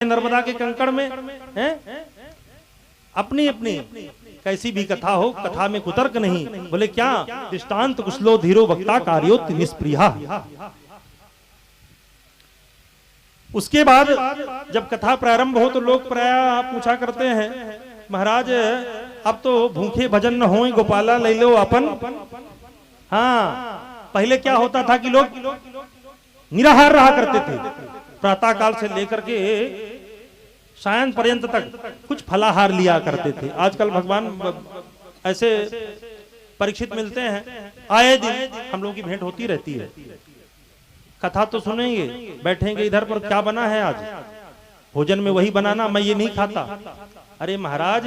नर्मदा के कंकड़ में, हैं? अपनी अपनी कैसी भी कथा हो, कथा में कुतर्क नहीं। बोले क्या? दृष्टांत कुशलो धीरो वक्ता कार्योत निष्प्रिया। उसके बाद जब कथा प्रारंभ हो तो लोग प्रायः पूछा करते हैं, महाराज अब तो भूखे भजन न होए, गोपाला ले लो अपन। हाँ, पहले क्या होता था कि लोग निराहार रहा करते थे, प्रातः काल से लेकर के सायं पर्यंत तक कुछ फलाहार लिया करते थे। आजकल भगवान ऐसे परीक्षित मिलते हैं, आए दिन हम लोगों की भेंट होती रहती है। कथा तो सुनेंगे, बैठेंगे इधर पर, क्या बना है आज भोजन में? वही बनाना, मैं ये नहीं खाता। अरे महाराज,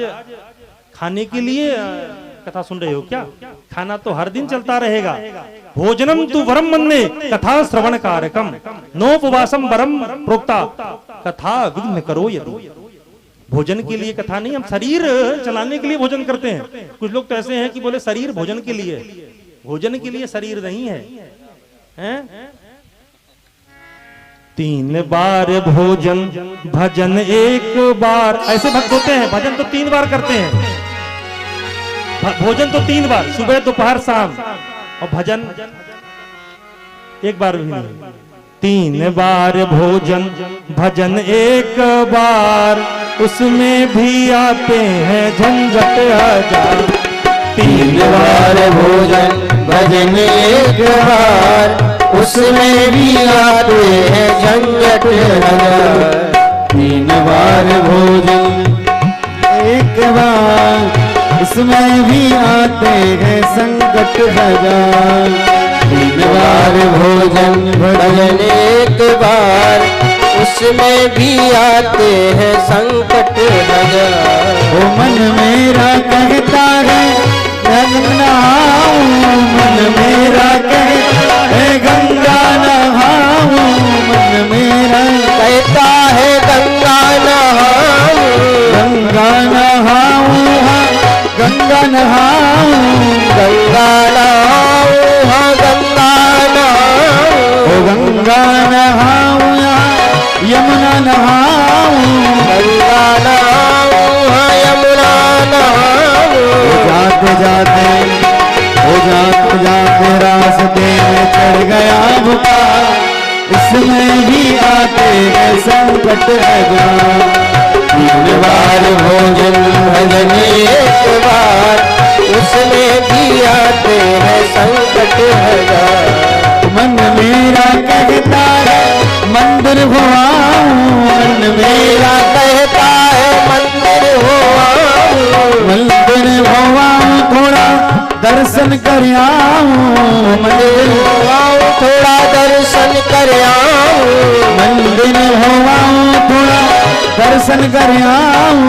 खाने के लिए कथा सुन रहे हो क्या? खाना तो हर दिन चलता रहेगा। भोजनम तु वरम मन्ने कथा श्रवण कारकम नोपवासम वरम प्रोक्ता कथा विघ्न करो यदि। भोजन के लिए कथा नहीं, हम शरीर चलाने के लिए भोजन करते हैं। कुछ लोग तो ऐसे हैं कि बोले शरीर भोजन के लिए, भोजन के लिए शरीर नहीं है, हैं? 3 बार भोजन भजन 1 बार, ऐसे भक्त होते हैं। भजन तो 3 बार करते हैं, भोजन तो 3 बार, सुबह दोपहर शाम, और भजन 1 बार भी नहीं। 3 बार भोजन भजन 1 बार, उसमें भी आते हैं झंझट हजार। 3 बार भोजन भजन 1 बार, उसमें भी आते हैं झंझट हजार। 3 बार भोजन 1 बार, इसमें भी आते हैं संकट हजार। 3 बार भोजन भजन 1 बार, उसमें भी आते हैं संकट हजार। ओ मन मेरा कहता है गंगा नहाऊं, मन मेरा कहता है गंगा नहाऊं, मन मेरा कहता है गंगा नहाऊं, गंगा नहाऊं, गंगा नहाऊं, गंगा नहाऊं, हाँ गंगा नहाऊं, ओ गंगा नहाऊं, यमुना नहाऊं, गंगा नहाऊं, हाँ यमुना नहाऊं। जाते जाते हो जाते जाते रास्ते में चढ़ गया बुखार, इसमें भी आते हैं संकट हजार। 3 बार भोजन भजन 1 बार, उसमें भी आते हैं संकट हजार। मन मेरा कहता है मंदिर हो आऊं, मन मेरा कहता है मंदिर हो आऊं, मंदिर हो आऊं, थोड़ा दर्शन कर आऊं, मंदिर हो आऊं, थोड़ा दर्शन कर आऊं, मंदिर हो आऊं, थोड़ा दर्शन कर आऊं,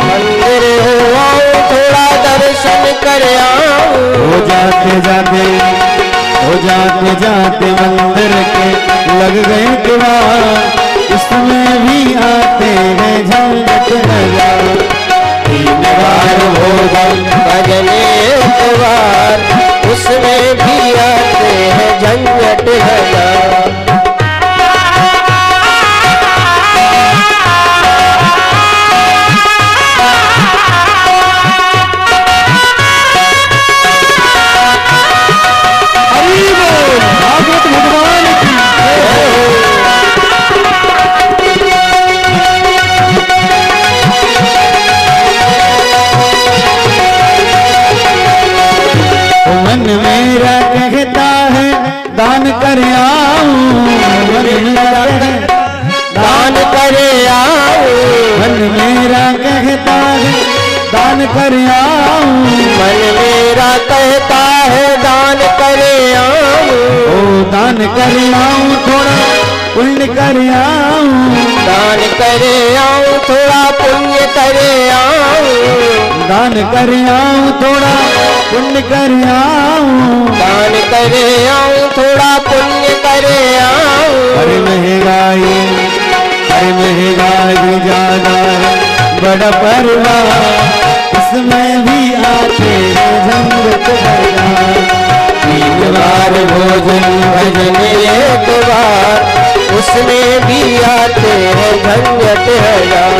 मंदिर हो आऊं, थोड़ा दर्शन कर आऊं। हो जाते जाते मंदिर के लग गए द्वार, इसमें भी आते हैं झंझट हजार। 3 बार भोजन भजन 1 बार, उसमें भी आते हैं झंझट हजार। मन मेरा कहता है दान कर आऊं, मन मेरा दान कर आऊं, मन मेरा कहता है दान कर आऊं, मन मेरा कहता है दान कर आऊं, ओ दान कर आऊं, थोड़ा पुण्य कर आऊं, दान कर आऊं, थोड़ा पुण्य कर आऊं, दान कर आऊं, थोड़ा पुण्य कर आऊं, दान कर आऊं, थोड़ा पुण्य कर आऊं। अरे महंगाई ज्यादा है, बड़ा परिवार, इसमें भी आते हैं झंझट हजार। 3 बार भोजन भजन 1 बार, उसमें भी आते हैं झंझट हजार।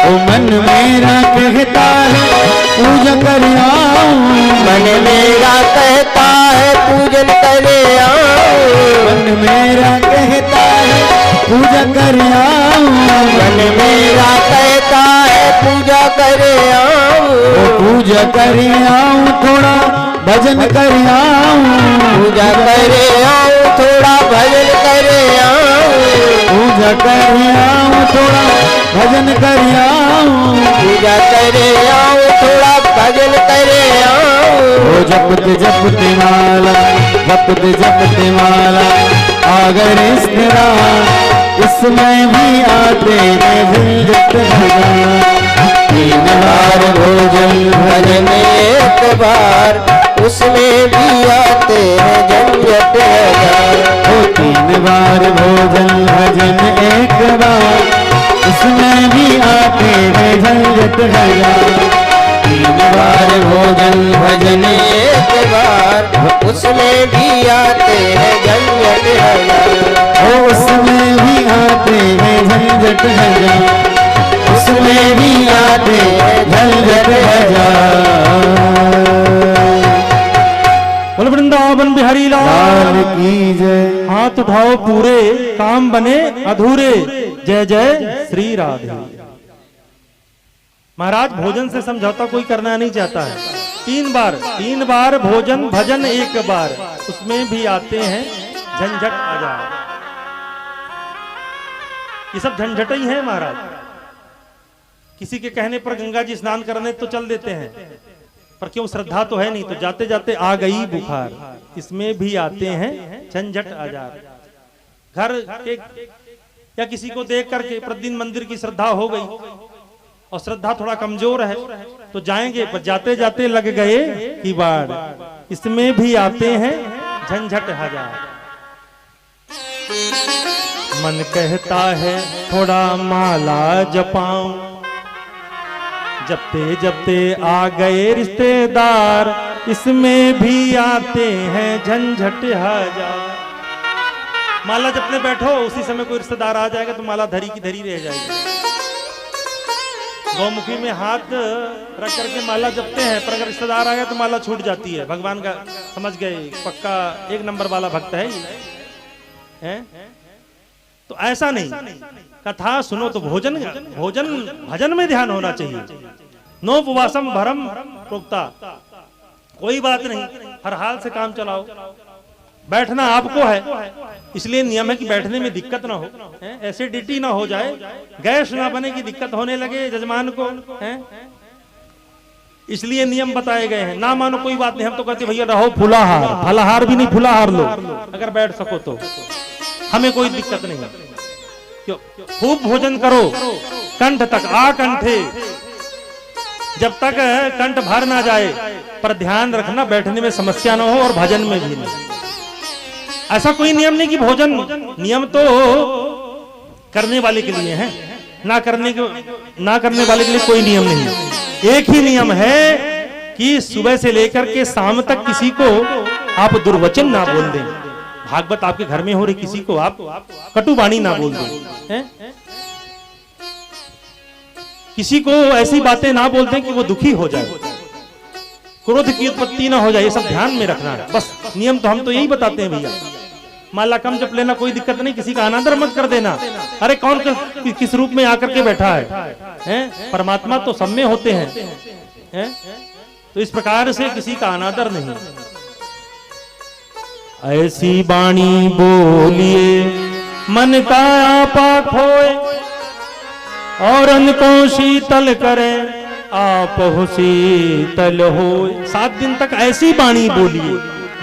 ओ मन मेरा कहता है पूजा कर आऊं, मन मेरा कहता है पूजन करे आओ। मन मेरा कहता है पूजा कर आऊं, मन मेरा कहता है पूजा करे आओ। ओ पूजा कर आऊं थोड़ा भजन कर आऊं, पूजा करे आओ थोड़ा भजन करे आओ। पूजा कर आऊं थोड़ा भजन कर आऊं, पूजा करे आओ थोड़ा भजन करे आओ। ओ जपते जपते माला जपते जपते माला अगर इस तरह इसमें भी आते हैं झंझट हजार। 3 बार भोजन भजन एक बार, उसमें भी आते हैं झंझट हजार। ओ 3 बार भोजन भजन एक बार, उसमें भी आते हैं झंझट हजार। 3 बार भोजन भजन एक बार, उसमें भी आते हैं झंझट हजार। ओ उसमें भी आते हैं झंझट हजार, उसमें भी आते हैं झंझट हजार। बोल वृंदावन बिहारी लाल लाल की जय। हाथ उठाओ पूरे काम बने अधूरे, जय जय श्री राधे। महाराज भोजन से समझौता कोई करना नहीं चाहता है। 3 बार भोजन भजन एक बार, उसमें भी आते हैं झंझट हजार। ये सब झंझट ही है महाराज। किसी के कहने पर गंगा जी स्नान करने तो चल देते हैं, पर क्यों श्रद्धा तो है नहीं, तो जाते जाते आ गई बुखार, इसमें भी आते हैं झंझट हजार। घर के या किसी को देख करके प्रतिदिन मंदिर की श्रद्धा हो गई और श्रद्धा थोड़ा कमजोर है तो जाएंगे, पर जाते जाते लग गए की बाढ़, इसमें भी आते हैं झंझट हजार। मन कहता है थोड़ा माला जपाऊं, जपते जपते आ गए रिश्तेदार, इसमें भी आते हैं झंझट हजार। माला जपने बैठो, उसी समय कोई रिश्तेदार आ जाएगा तो माला धरी की धरी रह जाएगी। गौमुखी में हाथ रख करके माला जपते हैं, पर अगर रिश्तेदार आ गया तो माला छूट जाती है। भगवान का समझ गए, पक्का 1 नंबर वाला भक्त है ये है? तो ऐसा नहीं, कथा सुनो तो भोजन भजन में ध्यान होना चाहिए। नोपवासम भरम प्रोक्ता, कोई बात नहीं, हर हाल से काम चलाओ। बैठना आपको है, इसलिए नियम है कि बैठने में दिक्कत ना हो, एसिडिटी ना हो जाए, गैस ना बने की दिक्कत होने लगे जजमान को, इसलिए नियम बताए गए हैं। ना मानो कोई बात नहीं, हम तो कहते भैया रहो फुलाहार, फलाहार भी नहीं फुलाहार लो, अगर बैठ सको तो, हमें कोई दिक्कत नहीं। क्यों? खूब भोजन करो कंठ तक, आकंठे, जब तक कंठ भर ना जाए, पर ध्यान रखना बैठने में समस्या ना हो और भजन में भी नहीं। ऐसा कोई नियम नहीं कि भोजन, नियम तो करने वाले के लिए है, ना करने वाले के लिए कोई नियम नहीं। एक ही नियम है कि सुबह से लेकर के शाम तक किसी को आप दुर्वचन ना बोल दें। भागवत आपके घर में हो रही, किसी को आप कटुवाणी ना बोल दें, किसी को ऐसी बातें ना बोल दें कि वो दुखी हो जाए, क्रोध की उत्पत्ति ना हो जाए, ये सब ध्यान में रखना है। बस नियम तो हम तो यही बताते हैं भैया। माला कम जप लेना कोई दिक्कत नहीं, किसी का अनादर मत कर देना। अरे कौन किस रूप में आकर के बैठा है? परमात्मा तो सब में होते हैं, तो इस प्रकार से किसी का अनादर नहीं। ऐसी वाणी बोलिए मन का आपा खोए, और अन्न को शीतल करे आप हो शीतल हो। 7 दिन तक ऐसी वाणी बोलिए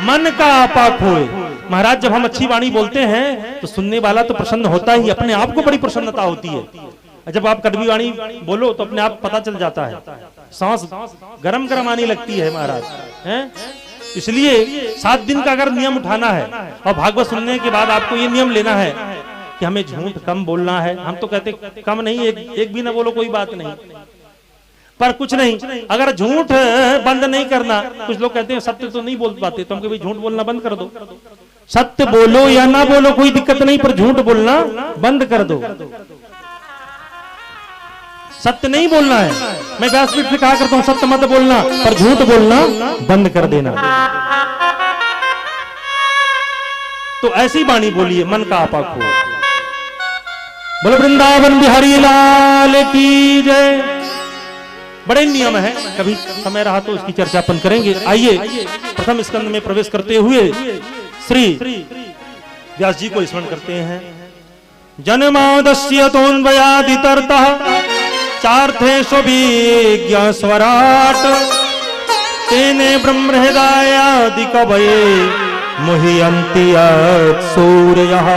मन का आपा खोए। महाराज जब हम अच्छी वाणी बोलते हैं तो सुनने वाला तो प्रसन्न होता ही, अपने आप को बड़ी प्रसन्नता होती है। जब आप कड़वी वाणी बोलो तो अपने आप पता चल जाता है, सांस गरम गरम आने लगती है महाराज, हैं? इसलिए 7 दिन का अगर नियम उठाना है और भागवत सुनने के बाद आपको ये नियम लेना है कि हमें झूठ कम बोलना है। हम तो कहते कम नहीं, एक भी ना बोलो कोई बात नहीं, पर कुछ नहीं, अगर झूठ बंद नहीं करना, कुछ लोग कहते हैं सत्य तो नहीं बोल पाते, तो हम कभी झूठ बोलना बंद कर दो। सत्य बोलो या ना बोलो कोई दिक्कत नहीं, पर झूठ बोलना बंद कर दो। सत्य नहीं बोलना है। मैं व्यासपीठ से कहा करता हूं सत्य मत बोलना, पर झूठ बोलना बंद कर देना। तो ऐसी वाणी बोलिए, मन का आपा खो। बोलो वृंदावन बिहारी लाल की जय। बड़े नियम है, कभी समय रहा तो इसकी चर्चा अपन करेंगे। आइए प्रथम स्कंद में प्रवेश करते हुए श्री व्यास जी को स्मरण करते हैं। जन्मादस्य तोन्वयादितर्तः चार्थेषु विज्ञ स्वराट तेने ब्रह्महृदयादि कवये मुह्यन्ति सूर्यः।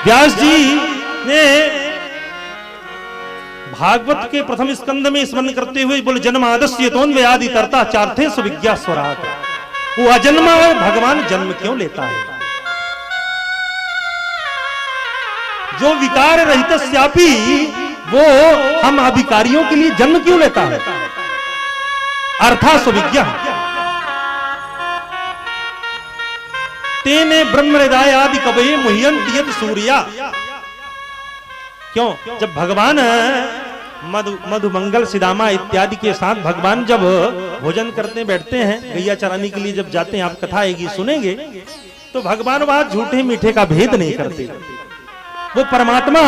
व्यास जी ने भागवत के प्रथम स्कंद में स्मरण करते हुए बोले जन्मादस्य तोन्वयादितर्तः चार्थेषु विज्ञ स्वराट। वो अजन्मा है, भगवान जन्म क्यों लेता है? जो विकार रहित स्यापी, वो हम अभिकारियों के लिए जन्म क्यों लेता है? अर्था सुविज्ञ तेने ब्रह्महृदय आदि कवये मुह्यन्ति यत् सूर्या। क्यों? जब भगवान मधुमंगल सिदामा इत्यादि के साथ भगवान जब भोजन करते बैठते हैं, गैया चराने के लिए जब जाते हैं, आप कथा आएगी सुनेंगे, तो भगवान वहां झूठे मीठे का भेद नहीं करते। वो परमात्मा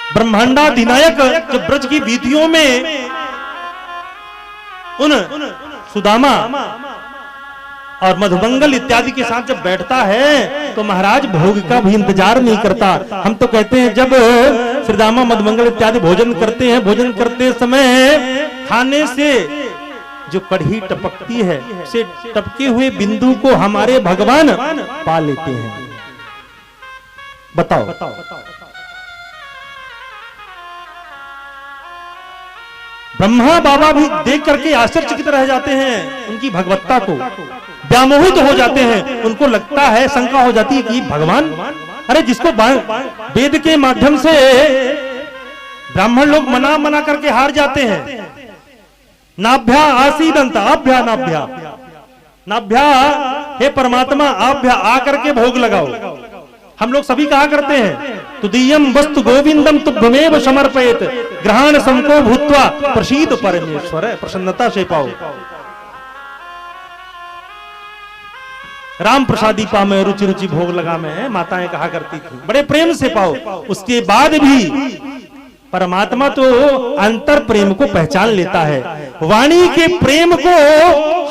ब्रह्मांडाधिनायक जब ब्रज की वीथियों में उन सुदामा और मधुमंगल इत्यादि के साथ जब बैठता है तो महाराज भोग का भी इंतजार नहीं करता। हम तो कहते हैं जब श्रीदामा मधुमंगल इत्यादि भोजन करते हैं, भोजन करते समय खाने से जो कढ़ी टपकती है, उसे टपके हुए बिंदु को हमारे भगवान पा लेते हैं। बताओ ब्रह्मा बाबा भी देख करके आश्चर्यचकित रह जाते हैं, उनकी भगवत्ता को व्यामोहित हो जाते हैं। उनको लगता है, शंका हो जाती है कि भगवान, अरे जिसको वेद के माध्यम से ब्राह्मण लोग मना करके हार जाते हैं। नाभ्या आसीदंत आभ्या नाभ्या नाभ्या, हे परमात्मा आभ्या आकर के भोग लगाओ। हम लोग सभी कहा करते हैं तुदीयम वस्तु गोविंदम तुभ्यमेव समर्पयेत ग्रहण संको भूत्वा प्रसीद परमेश्वर। प्रसन्नता से पाओ। राम प्रसादी पा में रुचि रुचि भोग लगा में माताएं कहा करती थी, बड़े प्रेम से पाओ। उसके बाद भी परमात्मा तो अंतर प्रेम को पहचान लेता है। वाणी के प्रेम को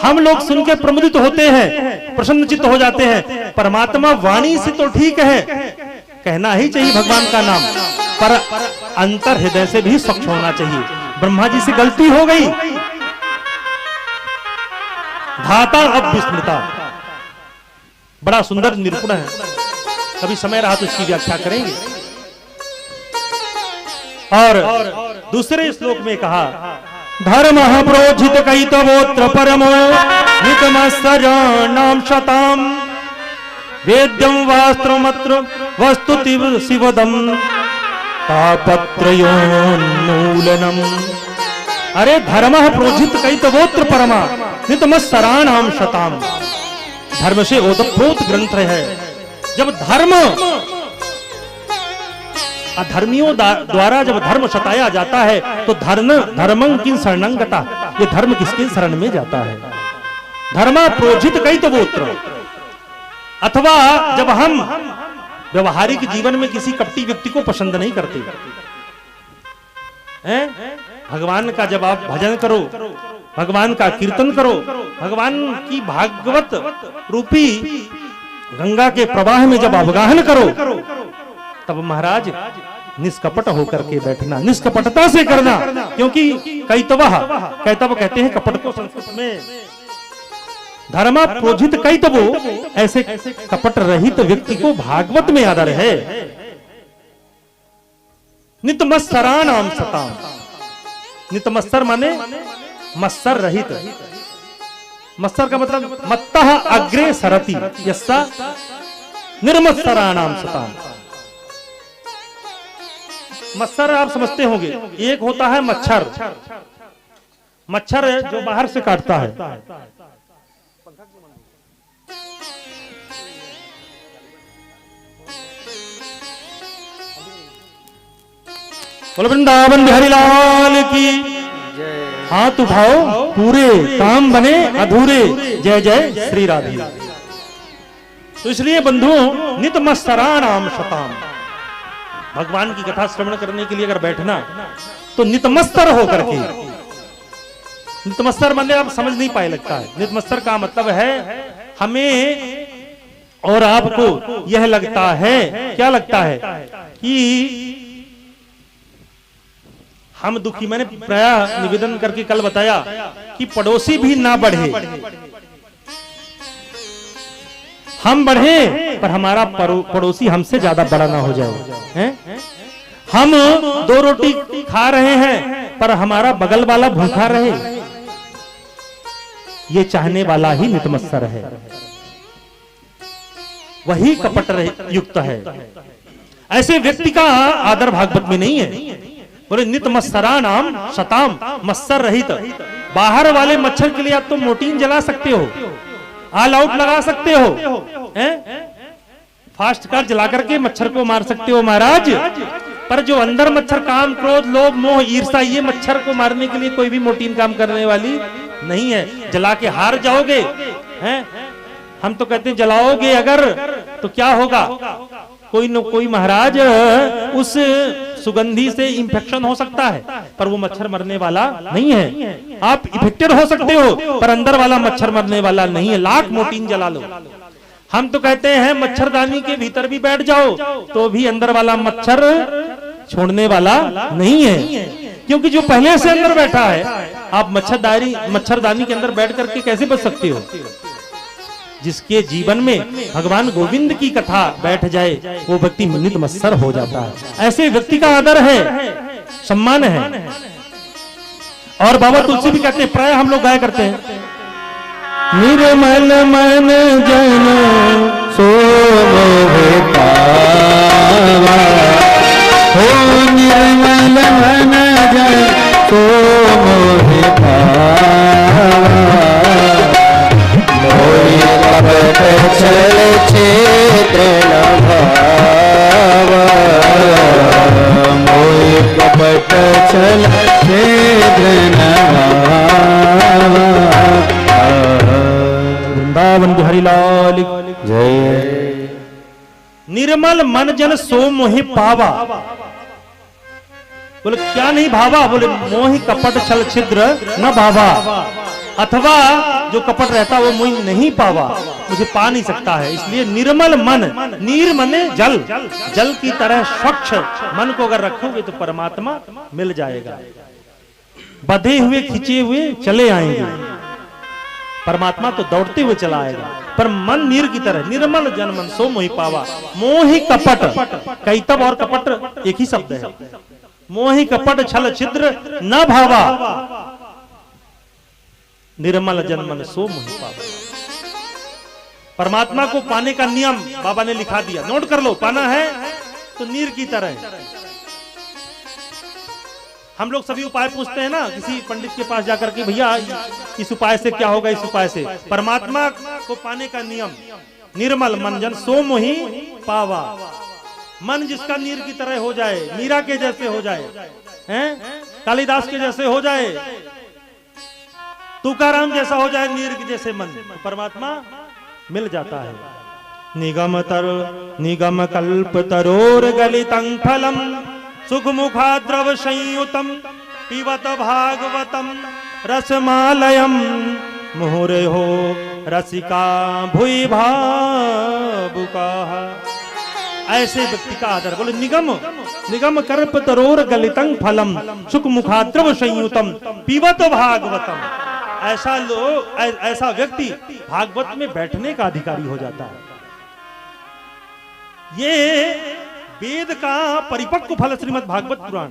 हम लोग सुन के प्रमुदित होते हैं, प्रसन्नचित्त हो जाते हैं। परमात्मा वाणी से तो ठीक है, कहना ही चाहिए भगवान का नाम, पर अंतर हृदय से भी स्वच्छ होना चाहिए। ब्रह्मा जी से गलती हो गई, धाता अब विस्मृता। बड़ा सुंदर निरूपण है, कभी समय रहा तो इसकी व्याख्या करेंगे। और दूसरे श्लोक में कहा धर्म प्रोजित कैतवोत्र परमो नितमस्सजानां शताम वेद्यं वास्त्रमत्र वस्तुतिव शिवदम तापत्रयोन्मूलनम। अरे धर्म प्रोजित कैतवोत्र परमा नितमस्सराणां शताम। धर्म से ओतप्रोत ग्रंथ है। जब धर्म अधर्मियों द्वारा जब धर्म सताया जाता है तो धर्मं किं शरणं गता, ये धर्म किसके शरण में जाता है? धर्मा प्रोजित कैतवोत्र। अथवा जब हम व्यवहारिक जीवन में किसी कपटी व्यक्ति को पसंद नहीं करते हैं, भगवान का जब आप भजन करो, भगवान का कीर्तन करो, भगवान की भागवत रूपी गंगा के प्रवाह में जब अवगाहन करो, तब महाराज निष्कपट होकर के बैठना, निष्कपटता से करना। क्योंकि कैतवः, कैतव कहते हैं कपट को संस्कृत में। धर्मा प्रोजित कैतवो, ऐसे कपट रहित व्यक्ति को भागवत में आदर है। नितमस्सराणां शताम। नितमस्सर माने मत्सर रहित। मत्सर का मतलब मत्तः अग्रे सरति यस्सा निर्मत्सराणां शताम। मत्सर आप समझते होंगे, एक होता है मच्छर, मच्छर जो बाहर से काटता है, बोलो वृंदावन बिहारी लाल की। हाथ उठाओ, पूरे काम बने अधूरे, जय जय श्री राधे। तो इसलिए बंधुओं, नित मत्सराणाम शताम, भगवान की कथा श्रवण करने के लिए अगर बैठना तो नितमस्तर होकर के। नितमस्तर मतलब आप समझ नहीं पाए लगता है। नितमस्तर का मतलब है हमें और आपको यह लगता है, क्या लगता है कि हम दुखी। मैंने प्राय निवेदन करके कल बताया कि पड़ोसी भी ना बढ़े, हम बढ़े पर हमारा पड़ोसी हमसे ज्यादा बड़ा ना हो जाए, हैं? हम 2 रोटी खा रहे हैं पर हमारा बगल वाला भूखा रहे, ये चाहने वाला ही नितमत्सर है, वही कपट युक्त है। ऐसे व्यक्ति का आदर भागवत में नहीं है। बोले नित मत्सराणाम शताम, मत्सर रहित। बाहर वाले मच्छर के लिए आप तो मोर्टीन जला सकते हो, ऑल आउट लगा सकते हो, फास्ट कार जला करके मच्छर को मार सकते हो महाराज, पर जो अंदर मच्छर काम, क्रोध, लोभ, मोह, ईर्ष्या, ये मच्छर को मारने के लिए कोई भी मोर्टीन काम करने वाली नहीं है। जला के हार जाओगे, हैं? हम तो कहते हैं जलाओगे अगर तो क्या होगा, कोई न कोई महाराज उस सुगंधी से इंफेक्शन हो सकता है, पर वो मच्छर मरने वाला नहीं है। आप इफेक्टेड हो सकते हो पर अंदर वाला मच्छर मरने वाला नहीं है। लाख मोर्टीन जला लो। हम तो कहते हैं मच्छरदानी के भीतर भी बैठ जाओ तो भी अंदर वाला मच्छर छोड़ने वाला नहीं है, क्योंकि जो पहले से अंदर बैठा है, आप मच्छरदानी के अंदर बैठ करके कैसे बच सकते हो? जिसके जीवन में भगवान गोविंद की कथा बैठ जाए वो व्यक्ति नित मत्सर हो जाता है। ऐसे व्यक्ति का आदर है, सम्मान है। और बाबा तुलसी भी कहते हैं, प्राय हम लोग गाया करते हैं, निर्मल मन जन सो मोहि पावा, हो निर्मल मन जन सो मोहि पावा, मोहि कपट छल छेद न भावा, मोहि कपट छल छेद न भावा। वृंदावन बिहारी लाल जय। निर्मल मन जन सो मोहि पावा। बोले क्या नहीं भावा? बोले मोहि कपट छल छिद्र न भावा, अथवा जो कपट रहता वो मुझे नहीं पावा, मुझे पा नहीं सकता है। इसलिए निर्मल मन, नीर मने जल, जल की तरह स्वच्छ मन को अगर रखोगे तो परमात्मा मिल जाएगा। बंधे हुए खींचे हुए चले आएंगे, परमात्मा तो दौड़ते हुए चला आएगा। पर मन नीर की तरह, निर्मल जन मन सो मोहि पावा। मोहि कपट, कैतव और कपट एक ही शब्द है। मोहि कपट छल छिद्र न भावा, निर्मल जन मन सो मोहि पावा। परमात्मा को पाने का नियम बाबा ने लिखा दिया, नोट कर लो। पाना है तो नीर की तरह। हम लोग सभी उपाय पूछते हैं ना किसी पंडित के पास जाकर के, भैया इस उपाय से क्या होगा, इस उपाय से। परमात्मा को पाने का नियम, निर्मल मन जन सो मोहि पावा। मन जिसका नीर की तरह हो जाए, मीरा के जैसे हो जाए, हैं? कालिदास के जैसे हो जाए, तुकाराम जैसा हो जाए, नीर के जैसे मन, तो परमात्मा मिल जाता है। निगम कल्प तरोर गलितं फलम, सुख मुखाद्रव संयुतम, पिबत भागवतम रसमालयम, मुहुर्हो रसिका भुवि भावुकाः। ऐसे व्यक्ति का आदर। बोले निगम कल्प तरोर गलितं फलम, सुख मुखाद्रव संयुतम, पिबत भागवतम। ऐसा व्यक्ति भागवत में बैठने का अधिकारी हो जाता है। ये वेद का परिपक्व फल श्रीमद् भागवत पुराण,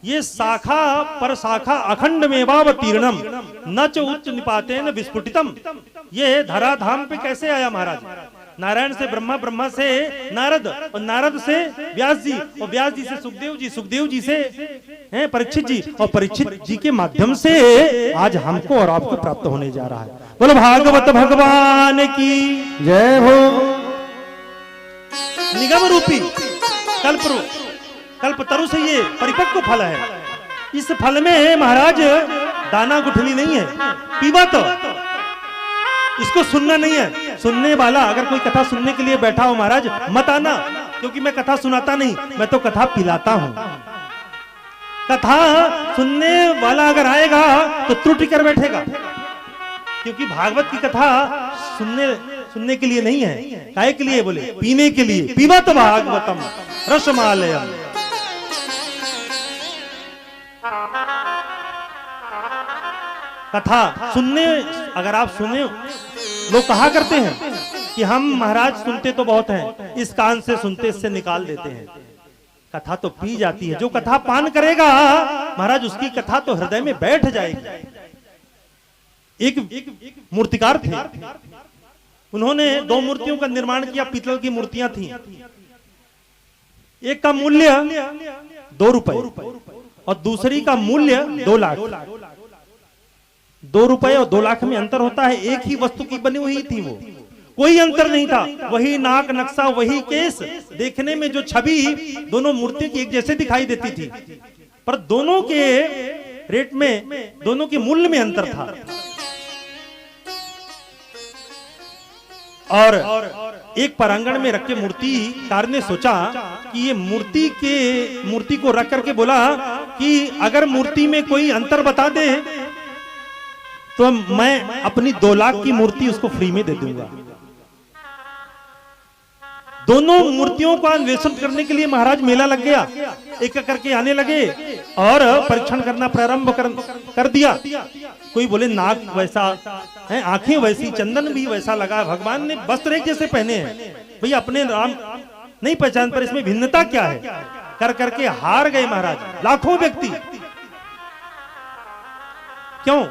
ये शाखा पर शाखा अखंड मेवावतीर्णम न च उच्च निपातेन विस्फुटितम। ये धराधाम पे कैसे आया महाराज? नारायण से ब्रह्मा, ब्रह्मा से नारद, और नारद से व्यास जी, और व्यास जी से सुखदेव जी, सुखदेव जी से परीक्षित जी, और परीक्षित जी के माध्यम से आज हमको और आपको प्राप्त होने जा रहा है। बोलो भागवत भगवान की जय हो। निगम रूपी कल्प रूप कल्पतरु से ये परिपक्व फल है। इस फल में महाराज दाना गुठली नहीं है, पीवा तो इसको सुनना नहीं है। सुनने वाला अगर कोई कथा सुनने के लिए बैठा हो महाराज मत आना, क्योंकि मैं कथा सुनाता नहीं, मैं तो कथा पिलाता हूं। कथा सुनने वाला अगर आएगा तो त्रुटि कर बैठेगा, क्योंकि भागवत की कथा सुनने के लिए नहीं है। काहे के लिए? बोले पीने के लिए। पीबत भागवतम रसमालयम। कथा सुनने अगर आप सुने, लोग कहा करते हैं कि हम महाराज सुनते तो बहुत हैं, इस कान से सुनते इससे निकाल देते हैं। कथा तो पी जाती है। जो कथा पान करेगा महाराज उसकी कथा तो हृदय में बैठ जाएगी। एक मूर्तिकार थे, उन्होंने 2 मूर्तियों का निर्माण किया, पीतल की मूर्तियां थी। एक का मूल्य 2 रुपए और दूसरी का मूल्य 2 लाख। 2 रुपए और 2 लाख में अंतर होता है। एक ही वस्तु की बनी हुई थी, वो कोई अंतर नहीं था। वही नाक नक्शा, वही केस, देखने में जो छवि दोनों मूर्ति की एक जैसे दिखाई देती थी, पर दोनों के रेट में, दोनों के मूल्य में अंतर था। और एक परांगण में रख के मूर्तिकार ने सोचा कि ये मूर्ति को रख करके बोला कि अगर मूर्ति में कोई अंतर बता दे तो मैं अपनी 2 लाख की मूर्ति उसको फ्री में दे दूंगा। दोनों मूर्तियों का अन्वेषण करने के लिए महाराज मेला लग गया, एक करके आने लगे और परीक्षण करना प्रारंभ कर दिया। कोई बोले नाक वैसा है, आंखें वैसी, चंदन भी वैसा लगा, भगवान ने वस्त्र एक जैसे पहने हैं, भैया अपने राम नहीं पहचान पर इसमें भिन्नता क्या है? कर करके हार गए महाराज लाखों व्यक्ति। क्यों?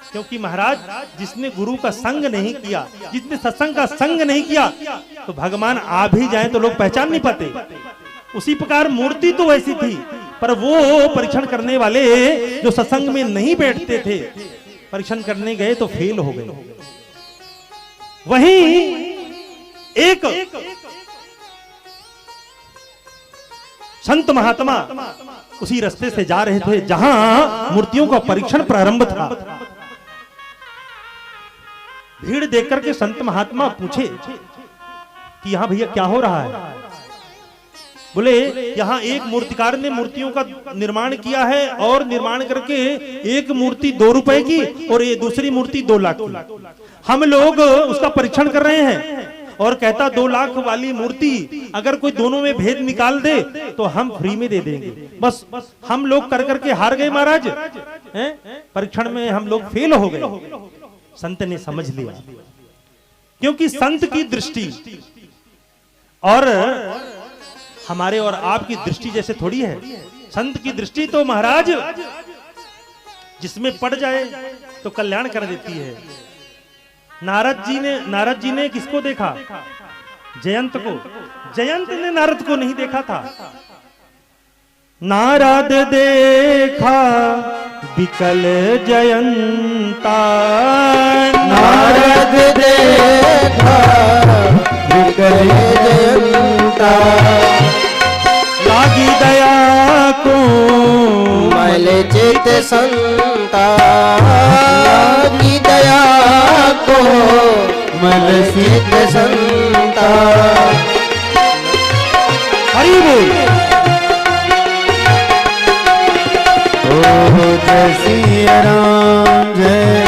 क्योंकि महाराज जिसने गुरु का संग नहीं किया, जिसने सत्संग का संग नहीं किया, तो भगवान आ भी जाए तो लोग पहचान नहीं पाते। उसी प्रकार मूर्ति तो वैसी थी, पर वो परीक्षण करने वाले जो सत्संग में नहीं बैठते थे, परीक्षण करने गए तो फेल हो गए। वहीं एक संत महात्मा उसी रास्ते से जा रहे थे जहां मूर्तियों का परीक्षण प्रारंभ था। भीड़ देख करके संत महात्मा पूछे कि यहां भैया क्या हो रहा है? बोले यहां एक मूर्तिकार ने मूर्तियों का निर्माण किया है और निर्माण करके एक मूर्ति 2 रुपए की और ये दूसरी मूर्ति 2 लाख की। हम लोग उसका परीक्षण कर रहे हैं और कहता 2 लाख वाली मूर्ति अगर कोई दोनों में भेद निकाल दे तो हम फ्री में दे देंगे। बस हम लोग कर करके हार गए महाराज, परीक्षण में हम लोग फेल हो गए। संत ने समझ लिया, क्योंकि संत की दृष्टि और हमारे और आपकी दृष्टि जैसे थोड़ी है। संत की दृष्टि तो महाराज जिसमें पड़ जाए तो कल्याण कर देती है। नारद जी ने किसको देखा? जयंत को। जयंत ने नारद को नहीं देखा था। नारद देखा विकल जयंता, नारद देखा विकल जयंता, लागी दया को मल चित संता, लागी दया को मल चित संता। हरि बोल। जय सिया राम, जय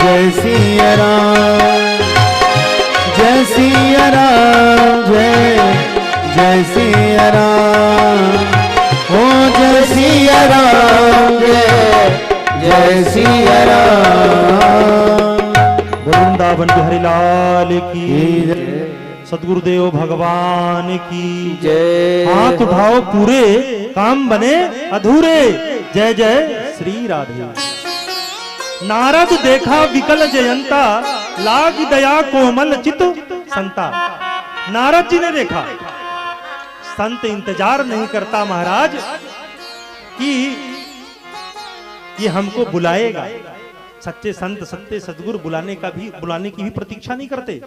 जय सिया राम, जय सिया राम, जय जय सिया राम, ओ जय सिया राम, जय जय सिया राम। वृंदावन बिहारी लाल की, सदगुरुदेव भगवान की जय। हाथ उठाओ पूरे काम बने अधूरे। जय जय श्री राधे। नारद देखा विकल जयंता, लाग दया कोमल चित संता। नारद जी ने देखा, संत इंतजार नहीं करता महाराज कि ये हमको बुलाएगा। सच्चे संत सत्य सदगुरु बुलाने की भी प्रतीक्षा नहीं करते।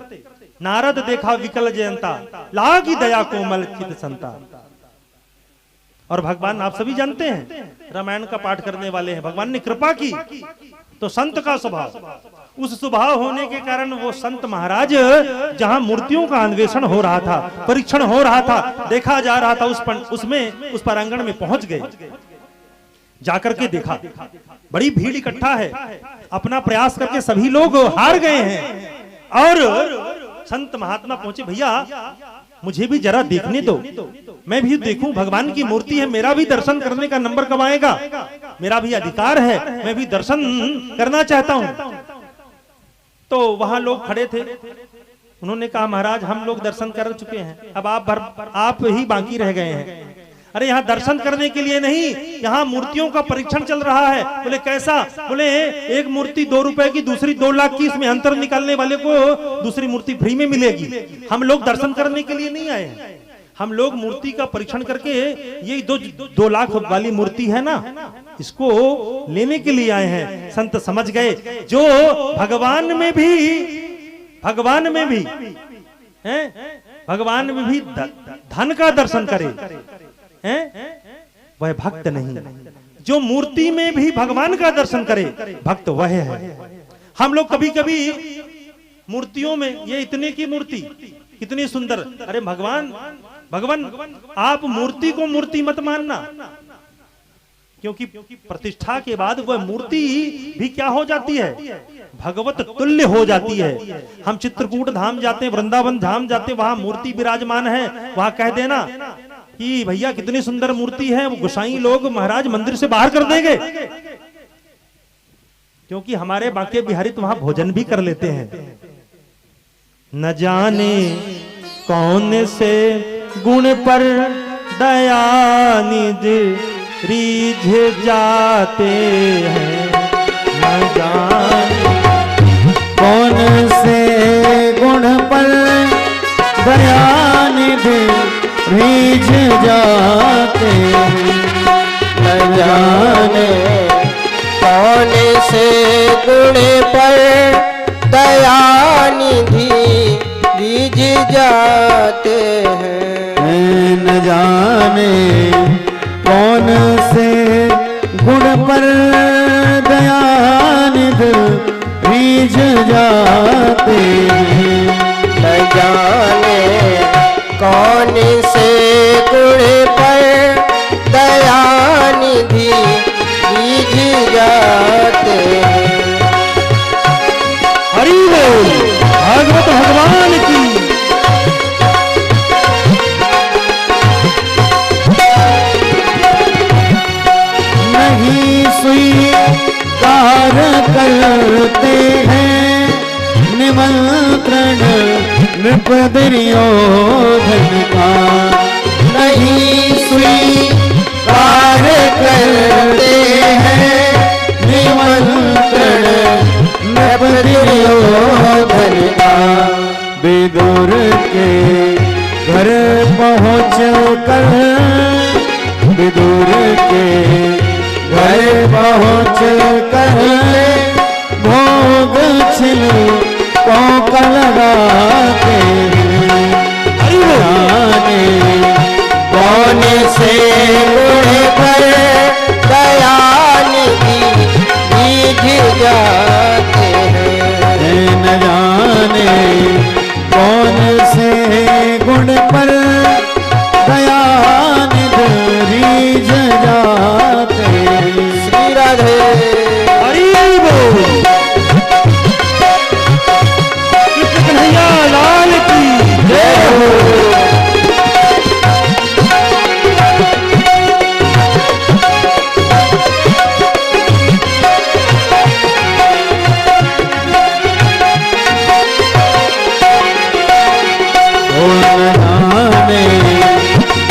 नारद देखा विकल जयंता, लागी दया कोमल चित संता। और भगवान आप सभी जानते हैं, रामायण का पाठ करने वाले हैं, भगवान ने कृपा की तो संत का स्वभाव, उस स्वभाव होने के कारण वो संत महाराज जहां मूर्तियों का अन्वेषण हो रहा था, परीक्षण हो रहा था, देखा जा रहा था, उस प्रांगण में पहुंच गए। जाकर के देखा बड़ी भीड़ इकट्ठा है, अपना प्रयास करके सभी लोग हार गए हैं और संत महात्मा पहुंचे, भैया मुझे भी जरा देखने दो, मैं भी देखूं, भगवान की मूर्ति है, मेरा भी दर्शन करने का नंबर कब आएगा, मेरा भी अधिकार है, मैं भी दर्शन करना चाहता हूं। तो वहां लोग खड़े थे, उन्होंने कहा महाराज हम लोग दर्शन कर चुके हैं, अब आप ही बाकी रह गए हैं। अरे यहाँ दर्शन करने के लिए नहीं, यहाँ मूर्तियों का परीक्षण चल रहा है। बोले कैसा? बोले एक मूर्ति 2 रुपए की, दूसरी 2 लाख की, इसमें अंतर निकालने वाले को दूसरी मूर्ति फ्री में मिलेगी। हम लोग दर्शन करने के लिए नहीं आए हैं, हम लोग मूर्ति का परीक्षण करके ये 2 लाख वाली मूर्ति है ना, इसको लेने के लिए आए हैं। संत समझ गए, जो भगवान में भी धन का दर्शन करे वह भक्त नहीं, जो मूर्ति में भी भगवान का दर्शन करे भक्त वह है। हम लोग कभी कभी मूर्तियों में, ये इतने की मूर्ति कितनी सुंदर, अरे भगवान आप मूर्ति को मूर्ति मत मानना, क्योंकि प्रतिष्ठा के बाद वह मूर्ति भी क्या हो जाती है, भगवत तुल्य हो जाती है। हम चित्रकूट धाम जाते हैं, वृंदावन धाम जाते, वहां मूर्ति विराजमान है, वहां कह देना कि भैया कितनी सुंदर मूर्ति है, वो गोसाई लोग महाराज मंदिर से बाहर कर देंगे, क्योंकि हमारे बांके बिहारी तो वहां भोजन भी कर लेते हैं। न जाने कौन से गुण पर दयानिधि रीझ जाते हैं, न जाने कौन से गुण पर दयानिधि रीझ जाते हैं, न जाने कौन से गुण पर दयानिधि रीझ जाते हैं। न जाने कौन से गुण पर दयानिधि रीझ जाते हैं, न जाने कौन से गुण पर दयानिधि रीझ जाते हैं। हरि बोल भागवत भगवान की। नहीं स्वीकार करते हैं निमंत्रण नृप दुर्योधन का, नहीं स्वीकार करते हैं निमंत्रण नृप दुर्योधन का। विदुर के घर पहुँच कर, विदुर के घर पहुँच कर भोग छिल पोक लगाते हैं। जाने कौन से गुण पर दयानिधि रीझ जाते हैं। न जाने कौन से गुण पर दयानिधि रीझ जाते हैं। श्री राधे हरि बोल कृष्ण कन्हैया लाल की जय हो।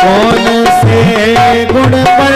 कौन से गुण पर